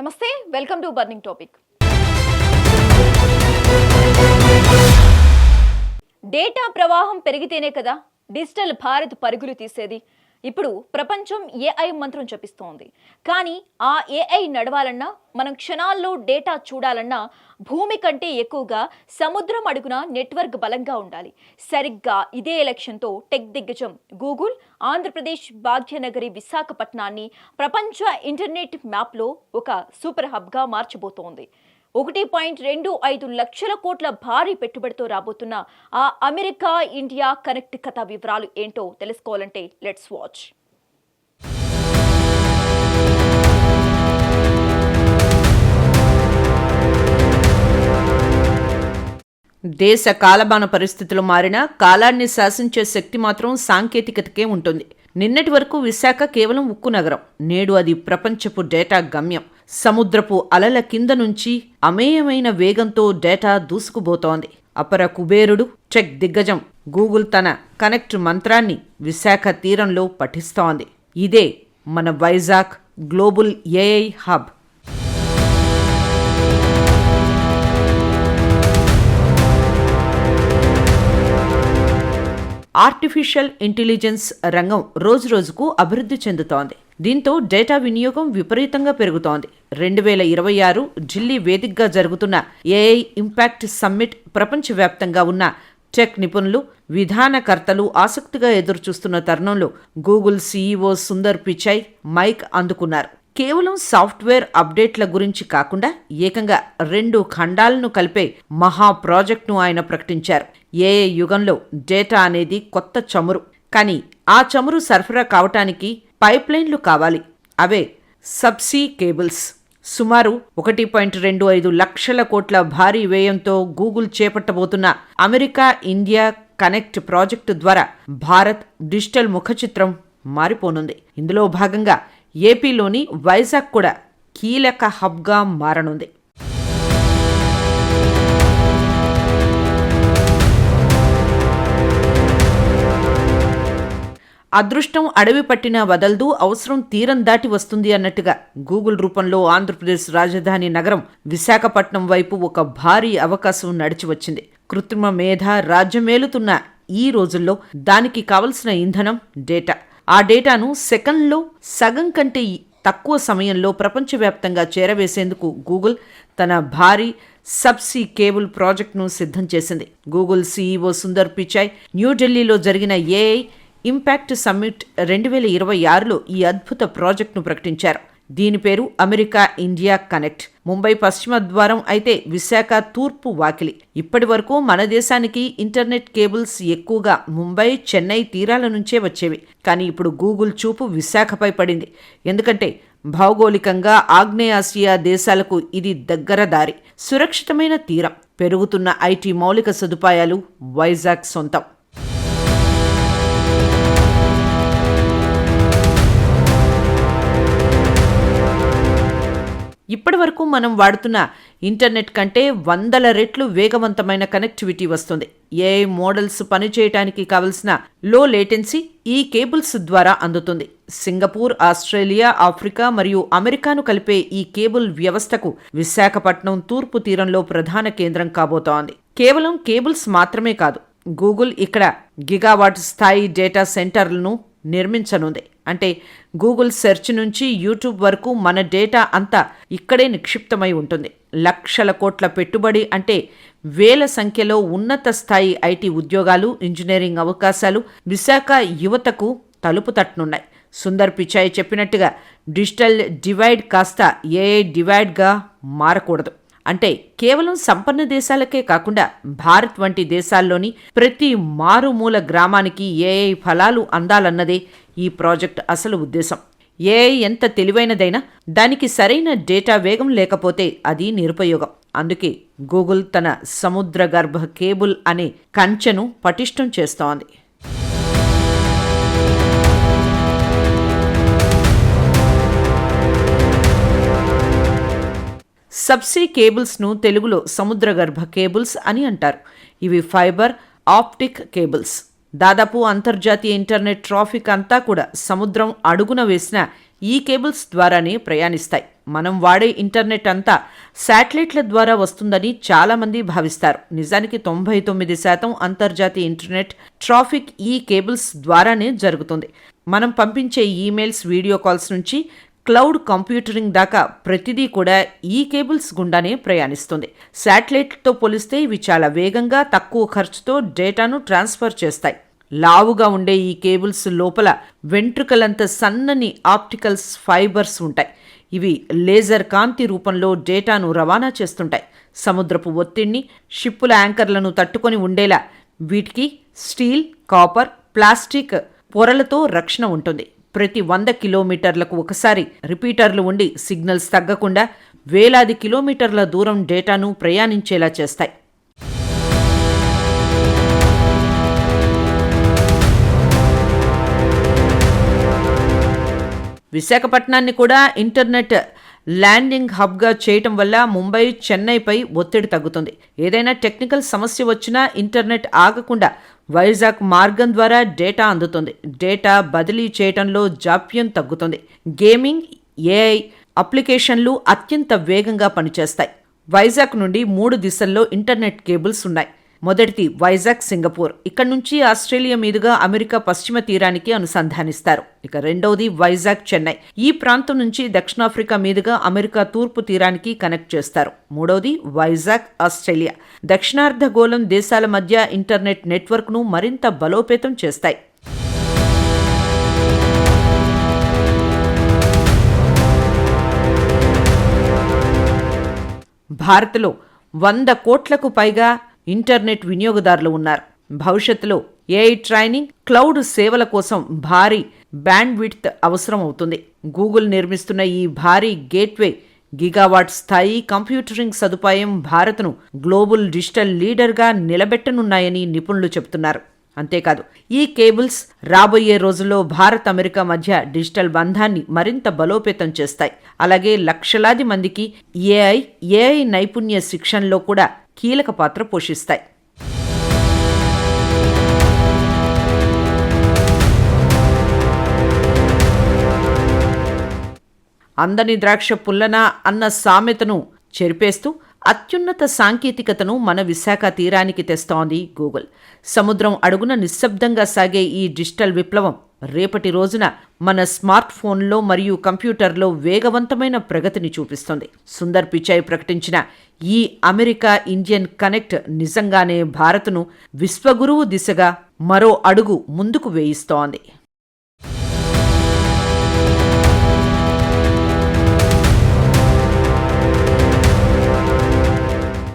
నమస్తే, welcome to burning topic. Data ప్రవాహం పెరిగితేనే కదా డిజిటల్ భారత్ పరుగులు తీసేది. ఇప్పుడు ప్రపంచం ఏఐ మంత్రం చెప్పిస్తోంది. కానీ ఆ ఏఐ నడవాలన్నా, మనం క్షణాల్లో డేటా చూడాలన్నా భూమి కంటే ఎక్కువగా సముద్రం అడుగున నెట్వర్క్ బలంగా ఉండాలి. సరిగ్గా ఇదే లక్ష్యంతో టెక్ దిగ్గజం గూగుల్ ఆంధ్రప్రదేశ్ భాగ్యనగరి విశాఖపట్నాన్ని ప్రపంచ ఇంటర్నెట్ మ్యాప్లో ఒక సూపర్ హబ్గా మార్చబోతోంది. 1.25 లక్షల కోట్ల భారీ పెట్టుబడితో రాబోతున్న ఆ అమెరికా ఇండియా కనెక్ట్ కథ వివరాలు ఏంటో తెలుసుకోవాలంటే లెట్స్ వాచ్. దేశ కాలమాన పరిస్థితులు మారినా కాలాన్ని శాసించే శక్తి మాత్రం సాంకేతికతకే ఉంటుంది. నిన్నటి వరకు విశాఖ కేవలం ఉక్కు నగరం. నేడు అది ప్రపంచపు డేటా గమ్యం. సముద్రపు అలల కింద నుంచి అమేయమైన వేగంతో డేటా దూసుకుపోతోంది. అపర కుబేరుడు టెక్ దిగ్గజం గూగుల్ తన కనెక్ట్ మంత్రాన్ని విశాఖ తీరంలో పఠిస్తోంది. ఇదే మన Vizag global AI hub. Artificial intelligence రంగం రోజురోజుకు అభివృద్ధి చెందుతోంది. దీంతో డేటా వినియోగం విపరీతంగా పెరుగుతోంది. 2026 ఢిల్లీ వేదికగా జరుగుతున్న ఏఐ ఇంపాక్ట్ సమ్మిట్ ప్రపంచవ్యాప్తంగా ఉన్న టెక్ నిపుణులు, విధానకర్తలు ఆసక్తిగా ఎదురుచూస్తున్న తరుణంలో Google CEO Sundar Pichai mike అందుకున్నారు. కేవలం సాఫ్ట్వేర్ అప్డేట్ల గురించి కాకుండా ఏకంగా 2 ఖండాలను కలిపే మహా ప్రాజెక్టును ఆయన ప్రకటించారు. ఏఐ యుగంలో డేటా అనేది కొత్త చమురు. కానీ ఆ చమురు సరఫరా కావటానికి పైప్లైన్లు కావాలి. అవే సబ్సీ కేబుల్స్. సుమారు 1.25 లక్షల కోట్ల భారీ వ్యయంతో గూగుల్ చేపట్టబోతున్న అమెరికా ఇండియా కనెక్ట్ ప్రాజెక్టు ద్వారా భారత్ డిజిటల్ ముఖచిత్రం మారిపోనుంది. ఇందులో భాగంగా ఏపీలోని వైజాగ్ కూడా కీలక హబ్గా మారనుంది. అదృష్టం అడవి పట్టినా వదలదు, అవసరం తీరం దాటి వస్తుంది అన్నట్టుగా గూగుల్ రూపంలో ఆంధ్రప్రదేశ్ రాజధాని నగరం విశాఖపట్నం వైపు ఒక భారీ అవకాశం నడిచి వచ్చింది. కృత్రిమ మేధ రాజ్యమేలుతున్న ఈ రోజుల్లో దానికి కావలసిన ఇంధనం డేటా. ఆ డేటాను సెకండ్లో సగం కంటే తక్కువ సమయంలో ప్రపంచవ్యాప్తంగా చేరవేసేందుకు గూగుల్ తన భారీ సబ్సీ కేబుల్ ప్రాజెక్టును సిద్ధం చేసింది. గూగుల్ సీఈఓ సుందర్ పిచాయ్ న్యూఢిల్లీలో జరిగిన ఏఐ ఇంపాక్ట్ సమ్మిట్ 2026లో ఈ అద్భుత ప్రాజెక్టును ప్రకటించారు. దీని పేరు అమెరికా ఇండియా కనెక్ట్. ముంబై పశ్చిమ ద్వారం అయితే విశాఖ తూర్పు వాకిలి. ఇప్పటి వరకు మన దేశానికి ఇంటర్నెట్ కేబుల్స్ ఎక్కువగా ముంబై, చెన్నై తీరాల నుంచే వచ్చేవి. కానీ ఇప్పుడు గూగుల్ చూపు విశాఖపై పడింది. ఎందుకంటే భౌగోళికంగా ఆగ్నేయాసియా దేశాలకు ఇది దగ్గర దారి, సురక్షితమైన తీరం, పెరుగుతున్న ఐటీ మౌలిక సదుపాయాలు వైజాగ్ సొంతం. ఇప్పటి వరకు మనం వాడుతున్న ఇంటర్నెట్ కంటే 100 రెట్లు వేగవంతమైన కనెక్టివిటీ వస్తుంది. ఏఐ మోడల్స్ పనిచేయటానికి కావలసిన లో లేటెన్సీ ఈ కేబుల్స్ ద్వారా అందుతుంది. సింగపూర్, ఆస్ట్రేలియా, ఆఫ్రికా మరియు అమెరికాను కలిపే ఈ కేబుల్ వ్యవస్థకు విశాఖపట్నం తూర్పు తీరంలో ప్రధాన కేంద్రం కాబోతోంది. కేవలం కేబుల్స్ మాత్రమే కాదు, గూగుల్ ఇక్కడ గిగావాట్ స్థాయి డేటా సెంటర్లను నిర్మించనుంది. అంటే గూగుల్ సెర్చ్ నుంచి యూట్యూబ్ వరకు మన డేటా అంతా ఇక్కడే నిక్షిప్తమై ఉంటుంది. లక్షల కోట్ల పెట్టుబడి అంటే వేల సంఖ్యలో ఉన్నత స్థాయి ఐటీ ఉద్యోగాలు, ఇంజనీరింగ్ అవకాశాలు విశాఖ యువతకు తలుపు తట్టనున్నాయి. సుందర్ పిచాయ్ చెప్పినట్టుగా డిజిటల్ డివైడ్ కాస్త ఏఐ డివైడ్గా మారకూడదు. అంటే కేవలం సంపన్న దేశాలకే కాకుండా భారత్ వంటి దేశాల్లోని ప్రతి మారుమూల గ్రామానికి ఏఐ ఫలాలు అందాలన్నదే ఈ ప్రాజెక్ట్ అసలు ఉద్దేశం. ఏఐ ఎంత తెలివైనదైనా దానికి సరైన డేటా వేగం లేకపోతే అది నిరుపయోగం. అందుకే గూగుల్ తన సముద్ర గర్భ కేబుల్ అనే కంచెను పటిష్టం చేస్తోంది. సబ్సీ కేబుల్స్ను తెలుగులో సముద్రగర్భ కేబుల్స్ అని అంటారు. ఇవి ఫైబర్ ఆప్టిక్ కేబుల్స్. దాదాపు అంతర్జాతీయ ఇంటర్నెట్ ట్రాఫిక్ అంతా కూడా సముద్రం అడుగున వేసిన ఈ కేబుల్స్ ద్వారానే ప్రయాణిస్తాయి. మనం వాడే ఇంటర్నెట్ అంతా శాటిలైట్ల ద్వారా వస్తుందని చాలామంది భావిస్తారు. నిజానికి 99% అంతర్జాతీయ ఇంటర్నెట్ ట్రాఫిక్ ఈ కేబుల్స్ ద్వారానే జరుగుతుంది. మనం పంపించే ఈమెయిల్స్, వీడియో కాల్స్ నుంచి క్లౌడ్ కంప్యూటరింగ్ దాకా ప్రతిదీ కూడా ఈ కేబుల్స్ గుండానే ప్రయాణిస్తుంది. శాటిలైట్తో పోలిస్తే ఇవి చాలా వేగంగా, తక్కువ ఖర్చుతో డేటాను ట్రాన్స్ఫర్ చేస్తాయి. లావుగా ఉండే ఈ కేబుల్స్ లోపల వెంట్రుకలంత సన్నని ఆప్టికల్స్ ఫైబర్స్ ఉంటాయి. ఇవి లేజర్ కాంతి రూపంలో డేటాను రవాణా చేస్తుంటాయి. సముద్రపు ఒత్తిడిని, షిప్పుల యాంకర్లను తట్టుకొని ఉండేలా వీటికి స్టీల్, కాపర్, ప్లాస్టిక్ పొరలతో రక్షణ ఉంటుంది. ప్రతి 100 కిలోమీటర్లకు ఒకసారి రిపీటర్లు ఉండి సిగ్నల్స్ తగ్గకుండా వేలాది కిలోమీటర్ల దూరం డేటాను ప్రయాణించేలా చేస్తాయి. విశాఖపట్నాన్ని కూడా ఇంటర్నెట్ ల్యాండింగ్ హబ్గా చేయటం వల్ల ముంబై, చెన్నైపై ఒత్తిడి తగ్గుతుంది. ఏదైనా టెక్నికల్ సమస్య వచ్చినా ఇంటర్నెట్ ఆగకుండా వైజాగ్ మార్గం ద్వారా డేటా అందుతుంది. డేటా బదిలీ చేయటంలో జాప్యం తగ్గుతుంది. గేమింగ్, ఏఐ అప్లికేషన్లు అత్యంత వేగంగా పనిచేస్తాయి. వైజాగ్ నుండి 3 దిశల్లో ఇంటర్నెట్ కేబుల్స్ ఉన్నాయి. మొదటిది వైజాగ్, సింగపూర్. ఇక్కడ నుంచి ఆస్ట్రేలియా మీదుగా అమెరికా పశ్చిమ తీరానికి అనుసంధానిస్తారు. ఇక రెండవది వైజాగ్, చెన్నై. ఈ ప్రాంతం నుంచి దక్షిణాఫ్రికా మీదుగా అమెరికా తూర్పు తీరానికి కనెక్ట్ చేస్తారు. మూడవది వైజాగ్, ఆస్ట్రేలియా. దక్షిణార్ధగోళం దేశాల మధ్య ఇంటర్నెట్ నెట్వర్క్ను మరింత బలోపేతం చేస్తాయి. భారత్లో 100 కోట్లకు పైగా ఇంటర్నెట్ వినియోగదారులు ఉన్నారు. భవిష్యత్తులో ఏఐ ట్రైనింగ్, క్లౌడ్ సేవల కోసం భారీ బ్యాండ్విడ్త్ అవసరం అవుతుంది. గూగుల్ నిర్మిస్తున్న ఈ భారీ గేట్వే గిగావాట్ స్థాయి కంప్యూటరింగ్ సదుపాయం భారత్ను గ్లోబల్ డిజిటల్ లీడర్గా నిలబెట్టనున్నాయని నిపుణులు చెబుతున్నారు. అంతేకాదు, ఈ కేబుల్స్ రాబోయే రోజుల్లో భారత్, అమెరికా మధ్య డిజిటల్ బంధాన్ని మరింత బలోపేతం చేస్తాయి. అలాగే లక్షలాది మందికి ఏఐ నైపుణ్య శిక్షణలో కూడా కీలక పాత్ర పోషిస్తాయి. అందని ద్రాక్ష పుల్లన అన్న సామెతను చెరిపేస్తూ అత్యున్నత సాంకేతికతను మన విశాఖ తీరానికి తెస్తోంది గూగుల్. సముద్రం అడుగున నిశ్శబ్దంగా సాగే ఈ డిజిటల్ విప్లవం రేపటి రోజున మన స్మార్ట్ ఫోన్లో మరియు కంప్యూటర్లో వేగవంతమైన ప్రగతిని చూపిస్తుంది. సుందర్ పిచాయ్ ప్రకటించిన ఈ అమెరికా ఇండియన్ కనెక్ట్ నిజంగానే భారత్ను విశ్వగురువు దిశగా మరో అడుగు ముందుకు వేయిస్తోంది.